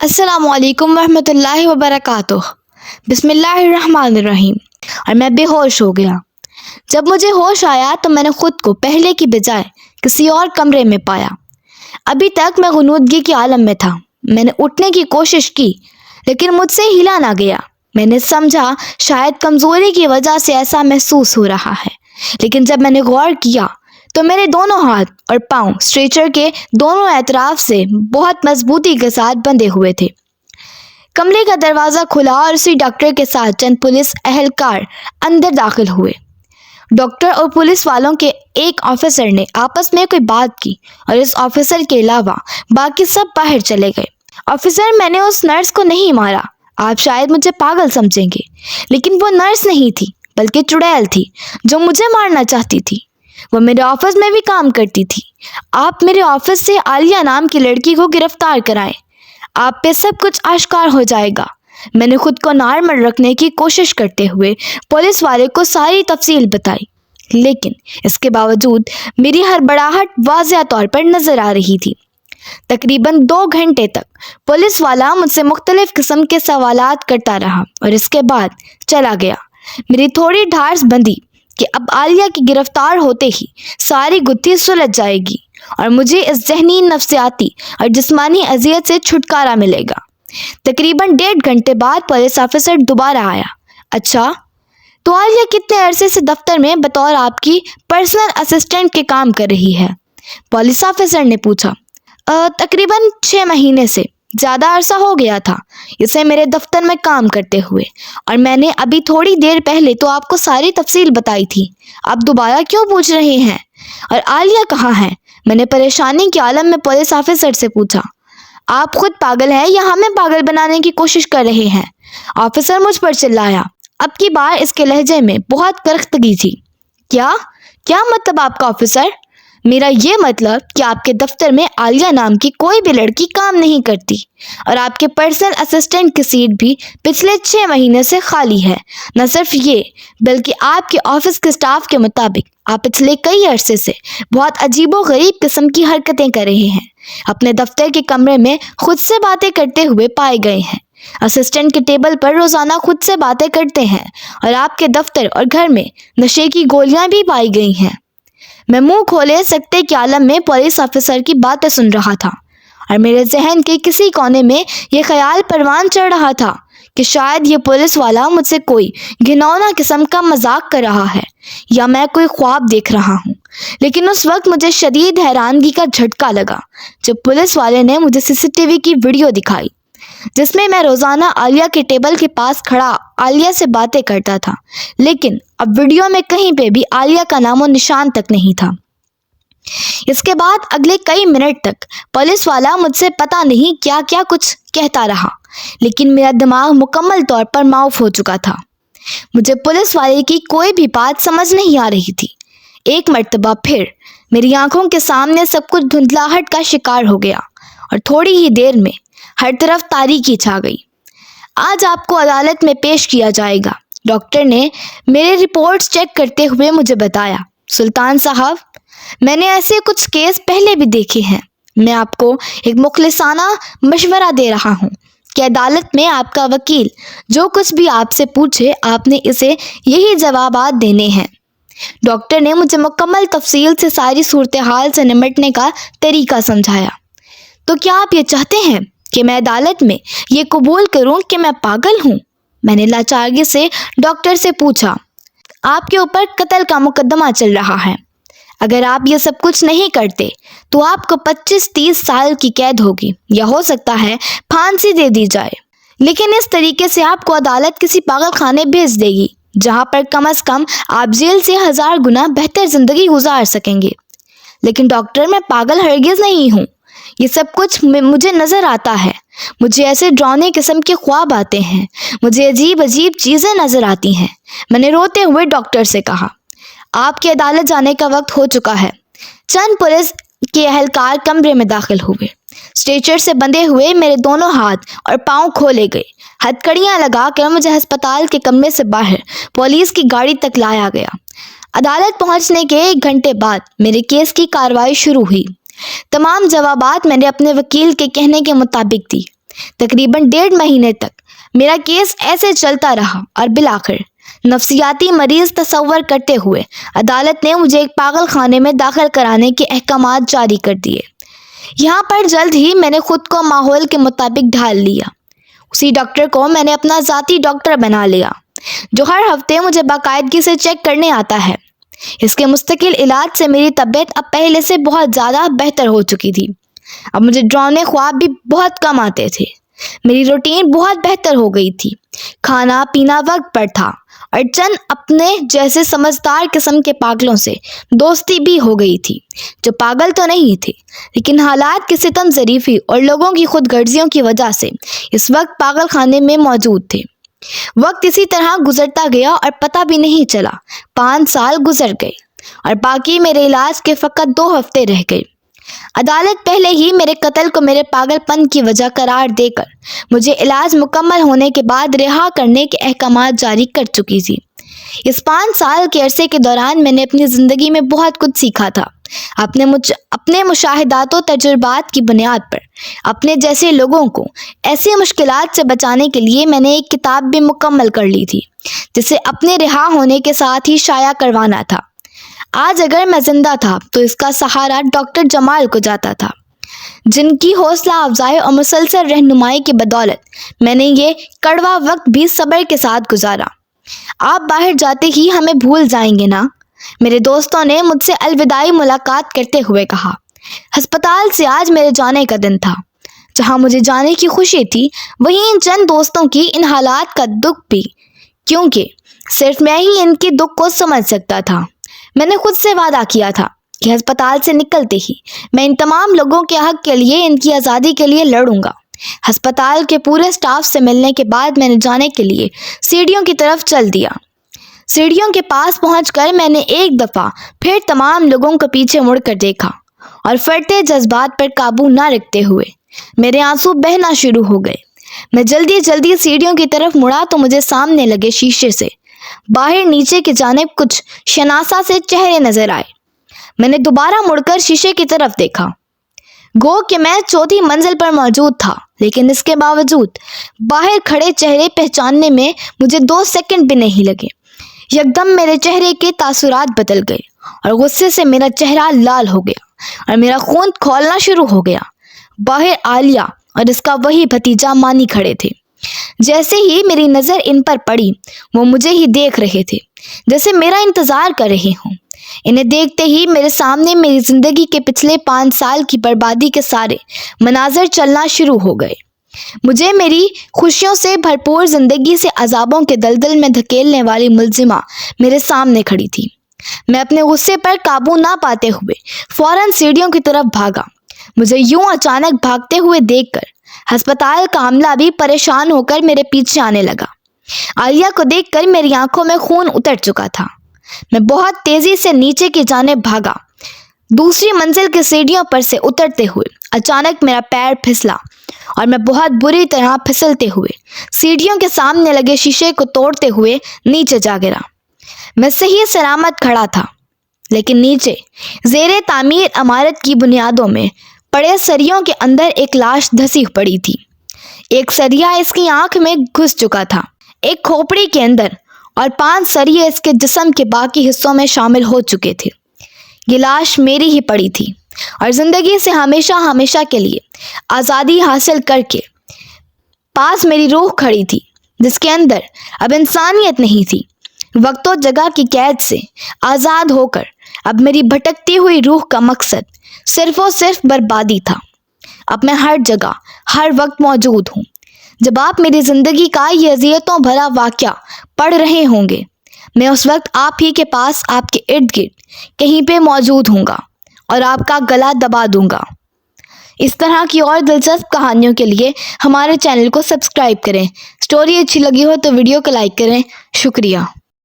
السلام علیکم ورحمۃ اللہ وبرکاتہ۔ بسم اللہ الرحمن الرحیم۔ اور میں بے ہوش ہو گیا۔ جب مجھے ہوش آیا تو میں نے خود کو پہلے کی بجائے کسی اور کمرے میں پایا۔ ابھی تک میں غنودگی کے عالم میں تھا۔ میں نے اٹھنے کی کوشش کی لیکن مجھ سے ہلا نہ گیا۔ میں نے سمجھا شاید کمزوری کی وجہ سے ایسا محسوس ہو رہا ہے، لیکن جب میں نے غور کیا تو میرے دونوں ہاتھ اور پاؤں اسٹریچر کے دونوں اطراف سے بہت مضبوطی کے ساتھ بندھے ہوئے تھے۔ کمرے کا دروازہ کھلا اور اسی ڈاکٹر کے ساتھ چند پولیس اہلکار اندر داخل ہوئے۔ ڈاکٹر اور پولیس والوں کے ایک آفیسر نے آپس میں کوئی بات کی اور اس آفیسر کے علاوہ باقی سب باہر چلے گئے۔ آفیسر، میں نے اس نرس کو نہیں مارا۔ آپ شاید مجھے پاگل سمجھیں گے، لیکن وہ نرس نہیں تھی بلکہ چڑیل تھی جو مجھے مارنا چاہتی تھی۔ وہ میرے آفس میں بھی کام کرتی تھی۔ آپ میرے آفس سے عالیہ نام کی لڑکی کو گرفتار کرائیں۔ آپ پہ سب کچھ آشکار ہو جائے گا۔ میں نے خود کو نارمل رکھنے کی کوشش کرتے ہوئے پولیس والے کو ساری تفصیل بتائی، لیکن اس کے باوجود میری ہڑبڑاہٹ واضح طور پر نظر آ رہی تھی۔ تقریباً 2 گھنٹے تک پولیس والا مجھ سے مختلف قسم کے سوالات کرتا رہا اور اس کے بعد چلا گیا۔ میری تھوڑی ڈھارس بندھی کہ اب عالیہ کی گرفتار ہوتے ہی ساری گتھی سلجھ جائے گی اور مجھے اس ذہنی، نفسیاتی اور جسمانی اذیت سے چھٹکارا ملے گا۔ تقریباً 1.5 گھنٹے بعد پولیس آفیسر دوبارہ آیا۔ اچھا، تو عالیہ کتنے عرصے سے دفتر میں بطور آپ کی پرسنل اسسٹنٹ کے کام کر رہی ہے؟ پولیس آفیسر نے پوچھا۔ تقریباً 6 مہینے سے زیادہ عرصہ ہو گیا تھا اسے میرے دفتر میں کام کرتے ہوئے، اور میں نے ابھی تھوڑی دیر پہلے تو آپ کو ساری تفصیل بتائی تھی۔ آپ دوبارہ کیوں پوچھ رہے ہیں؟ اور عالیہ کہاں ہے؟ میں نے پریشانی کے عالم میں پولیس آفیسر سے پوچھا۔ آپ خود پاگل ہیں یا ہمیں پاگل بنانے کی کوشش کر رہے ہیں؟ آفیسر مجھ پر چلایا۔ اب کی بار اس کے لہجے میں بہت کرختگی تھی۔ کیا مطلب آپ کا آفیسر؟ میرا یہ مطلب کہ آپ کے دفتر میں عالیہ نام کی کوئی بھی لڑکی کام نہیں کرتی، اور آپ کے پرسنل اسسٹنٹ کی سیٹ بھی پچھلے 6 مہینے سے خالی ہے۔ نہ صرف یہ بلکہ آپ کے آفس کے سٹاف کے مطابق آپ پچھلے کئی عرصے سے بہت عجیب و غریب قسم کی حرکتیں کر رہے ہیں۔ اپنے دفتر کے کمرے میں خود سے باتیں کرتے ہوئے پائے گئے ہیں۔ اسسٹنٹ کے ٹیبل پر روزانہ خود سے باتیں کرتے ہیں، اور آپ کے دفتر اور گھر میں نشے کی گولیاں بھی پائی گئی ہیں۔ میں منہ کھولے سکتے کے عالم میں پولیس آفیسر کی باتیں سن رہا تھا، اور میرے ذہن کے کسی کونے میں یہ خیال پروان چڑھ رہا تھا کہ شاید یہ پولیس والا مجھ سے کوئی گھناؤنا قسم کا مذاق کر رہا ہے یا میں کوئی خواب دیکھ رہا ہوں۔ لیکن اس وقت مجھے شدید حیرانگی کا جھٹکا لگا جب پولیس والے نے مجھے CCTV کی ویڈیو دکھائی جس میں میں روزانہ عالیہ کے ٹیبل کے پاس کھڑا عالیہ سے باتیں کرتا تھا، لیکن اب ویڈیو میں کہیں پہ بھی عالیہ کا نام و نشان تک نہیں تھا۔ اس کے بعد اگلے کئی منٹ تک پولیس والا مجھ سے پتہ نہیں کیا کچھ کہتا رہا، لیکن میرا دماغ مکمل طور پر معاف ہو چکا تھا۔ مجھے پولیس والے کی کوئی بھی بات سمجھ نہیں آ رہی تھی۔ ایک مرتبہ پھر میری آنکھوں کے سامنے سب کچھ دھندلاہٹ کا شکار ہو گیا، اور تھوڑی ہی دیر میں ہر طرف تاریکی چھا گئی۔ آج آپ کو عدالت میں پیش کیا جائے گا، ڈاکٹر نے میرے رپورٹس چیک کرتے ہوئے مجھے بتایا۔ سلطان صاحب، میں نے ایسے کچھ کیس پہلے بھی دیکھے ہیں۔ میں آپ کو ایک مخلصانہ مشورہ دے رہا ہوں کہ عدالت میں آپ کا وکیل جو کچھ بھی آپ سے پوچھے آپ نے اسے یہی جوابات دینے ہیں۔ ڈاکٹر نے مجھے مکمل تفصیل سے ساری صورتحال سے نمٹنے کا طریقہ سمجھایا۔ تو کیا آپ یہ چاہتے ہیں کہ میں عدالت میں یہ قبول کروں کہ میں پاگل ہوں؟ میں نے لاچارگی سے ڈاکٹر سے پوچھا۔ آپ کے اوپر قتل کا مقدمہ چل رہا ہے۔ اگر آپ یہ سب کچھ نہیں کرتے تو آپ کو 25-30 سال کی قید ہوگی، یا ہو سکتا ہے پھانسی دے دی جائے۔ لیکن اس طریقے سے آپ کو عدالت کسی پاگل خانے بھیج دے گی جہاں پر کم از کم آپ جیل سے 1000 گنا بہتر زندگی گزار سکیں گے۔ لیکن ڈاکٹر، میں پاگل ہرگز نہیں ہوں۔ یہ سب کچھ مجھے نظر آتا ہے۔ مجھے ایسے ڈراؤنے قسم کے خواب آتے ہیں، مجھے عجیب چیزیں نظر آتی ہیں۔ میں نے روتے ہوئے ڈاکٹر سے کہا۔ آپ کے عدالت جانے کا وقت ہو چکا ہے۔ چند پولیس کے اہلکار کمرے میں داخل ہوئے۔ اسٹریچر سے بندھے ہوئے میرے دونوں ہاتھ اور پاؤں کھولے گئے۔ ہتھکڑیاں لگا کر مجھے ہسپتال کے کمرے سے باہر پولیس کی گاڑی تک لایا گیا۔ عدالت پہنچنے کے 1 گھنٹے بعد میرے کیس کی کارروائی شروع ہوئی۔ تمام جوابات میں نے اپنے وکیل کے کہنے کے مطابق دی۔ تقریباً 1.5 مہینے تک میرا کیس ایسے چلتا رہا اور بالآخر نفسیاتی مریض تصور کرتے ہوئے عدالت نے مجھے ایک پاگل خانے میں داخل کرانے کے احکامات جاری کر دیے۔ یہاں پر جلد ہی میں نے خود کو ماحول کے مطابق ڈھال لیا۔ اسی ڈاکٹر کو میں نے اپنا ذاتی ڈاکٹر بنا لیا، جو ہر ہفتے مجھے باقاعدگی سے چیک کرنے آتا ہے۔ اس کے مستقل علاج سے میری طبیعت اب پہلے سے بہت زیادہ بہتر ہو چکی تھی۔ اب مجھے ڈراؤنے خواب بھی بہت کم آتے تھے۔ میری روٹین بہت بہتر ہو گئی تھی، کھانا پینا وقت پر تھا، اور چند اپنے جیسے سمجھدار قسم کے پاگلوں سے دوستی بھی ہو گئی تھی، جو پاگل تو نہیں تھے لیکن حالات کی ستم ظریفی اور لوگوں کی خود غرضیوں کی وجہ سے اس وقت پاگل خانے میں موجود تھے۔ وقت اسی طرح گزرتا گیا اور پتہ بھی نہیں چلا 5 سال گزر گئے اور باقی میرے علاج کے فقط 2 ہفتے رہ گئے۔ عدالت پہلے ہی میرے قتل کو میرے پاگل پن کی وجہ قرار دے کر مجھے علاج مکمل ہونے کے بعد رہا کرنے کے احکامات جاری کر چکی تھی۔ اس 5 سال کے عرصے کے دوران میں نے اپنی زندگی میں بہت کچھ سیکھا تھا۔ اپنے مشاہدات و تجربات کی بنیاد پر اپنے جیسے لوگوں کو ایسی مشکلات سے بچانے کے لیے میں نے ایک کتاب بھی مکمل کر لی تھی، جسے اپنے رہا ہونے کے ساتھ ہی شائع کروانا تھا۔ آج اگر میں زندہ تھا تو اس کا سہارا ڈاکٹر جمال کو جاتا تھا، جن کی حوصلہ افزائی اور مسلسل رہنمائی کی بدولت میں نے یہ کڑوا وقت بھی صبر کے ساتھ گزارا۔ آپ باہر جاتے ہی ہمیں بھول جائیں گے نا؟ میرے دوستوں نے مجھ سے الوداعی ملاقات کرتے ہوئے کہا۔ ہسپتال سے آج میرے جانے کا دن تھا۔ جہاں مجھے جانے کی خوشی تھی، وہیں ان چند دوستوں کی ان حالات کا دکھ بھی، کیونکہ صرف میں ہی ان کے دکھ کو سمجھ سکتا تھا۔ میں نے خود سے وعدہ کیا تھا کہ ہسپتال سے نکلتے ہی میں ان تمام لوگوں کے حق کے لیے، ان کی آزادی کے لیے لڑوں گا۔ ہسپتال کے پورے سٹاف سے ملنے کے بعد میں نے جانے کے لیے سیڑھیوں کی طرف چل دیا۔ سیڑھیوں کے پاس پہنچ کر میں نے ایک دفعہ پھر تمام لوگوں کو پیچھے مڑ کر دیکھا اور پھرتے جذبات پر قابو نہ رکھتے ہوئے میرے آنسو بہنا شروع ہو گئے۔ میں جلدی سیڑھیوں کی طرف مڑا تو مجھے سامنے لگے شیشے سے باہر نیچے کی جانب کچھ شناسا سے چہرے نظر آئے۔ میں نے دوبارہ مڑ کر شیشے کی طرف دیکھا، گو کہ میں 4تھی منزل پر موجود تھا، لیکن اس کے باوجود باہر کھڑے چہرے پہچاننے میں مجھے 2 سیکنڈ بھی نہیں لگے۔ یکدم میرے چہرے کے تاثرات بدل گئے اور غصے سے میرا چہرہ لال ہو گیا اور میرا خون کھولنا شروع ہو گیا۔ باہر عالیہ اور اس کا وہی بھتیجا مانی کھڑے تھے۔ جیسے ہی میری نظر ان پر پڑی، وہ مجھے ہی دیکھ رہے تھے، جیسے میرا انتظار کر رہے ہوں۔ انہیں دیکھتے ہی میرے سامنے میری زندگی کے پچھلے 5 سال کی بربادی کے سارے مناظر چلنا شروع ہو گئے۔ مجھے میری خوشیوں سے بھرپور زندگی سے عذابوں کے دلدل میں دھکیلنے والی ملزمہ میرے سامنے کھڑی تھی۔ میں اپنے غصے پر قابو نہ پاتے ہوئے فوراً سیڑھیوں کی طرف بھاگا۔ مجھے یوں اچانک بھاگتے ہوئے دیکھ کر ہسپتال کا عملہ بھی پریشان ہو کر میرے پیچھے آنے لگا۔ عالیہ کو دیکھ کر میری آنکھوں میں خون اتر چکا تھا۔ میں بہت تیزی سے نیچے کی جانب بھاگا۔ دوسری منزل کی سیڑھیوں پر سے اترتے ہوئے اچانک میرا پیر پھسلا اور میں بہت بری طرح پھسلتے ہوئے سیڑھیوں کے سامنے لگے شیشے کو توڑتے ہوئے نیچے جا گرا۔ میں صحیح سلامت کھڑا تھا، لیکن نیچے زیر تعمیر عمارت کی بنیادوں میں پڑے سریوں کے اندر ایک لاش دھسی پڑی تھی۔ ایک سریا اس کی آنکھ میں گھس چکا تھا، ایک کھوپڑی کے اندر، اور 5 سریے اس کے جسم کے باقی حصوں میں شامل ہو چکے تھے۔ یہ لاش میری ہی پڑی تھی اور زندگی سے ہمیشہ کے لیے آزادی حاصل کر کے پاس میری روح کھڑی تھی، جس کے اندر اب انسانیت نہیں تھی۔ وقت و جگہ کی قید سے آزاد ہو کر اب میری بھٹکتی ہوئی روح کا مقصد صرف و صرف بربادی تھا۔ اب میں ہر جگہ ہر وقت موجود ہوں۔ جب آپ میری زندگی کا یہ اذیتوں بھرا واقعہ پڑھ رہے ہوں گے، میں اس وقت آپ ہی کے پاس، آپ کے ارد گرد کہیں پہ موجود ہوں گا اور آپ کا گلا دبا دوں گا۔ اس طرح کی اور دلچسپ کہانیوں کے لیے ہمارے چینل کو سبسکرائب کریں۔ سٹوری اچھی لگی ہو تو ویڈیو کو لائک کریں۔ شکریہ۔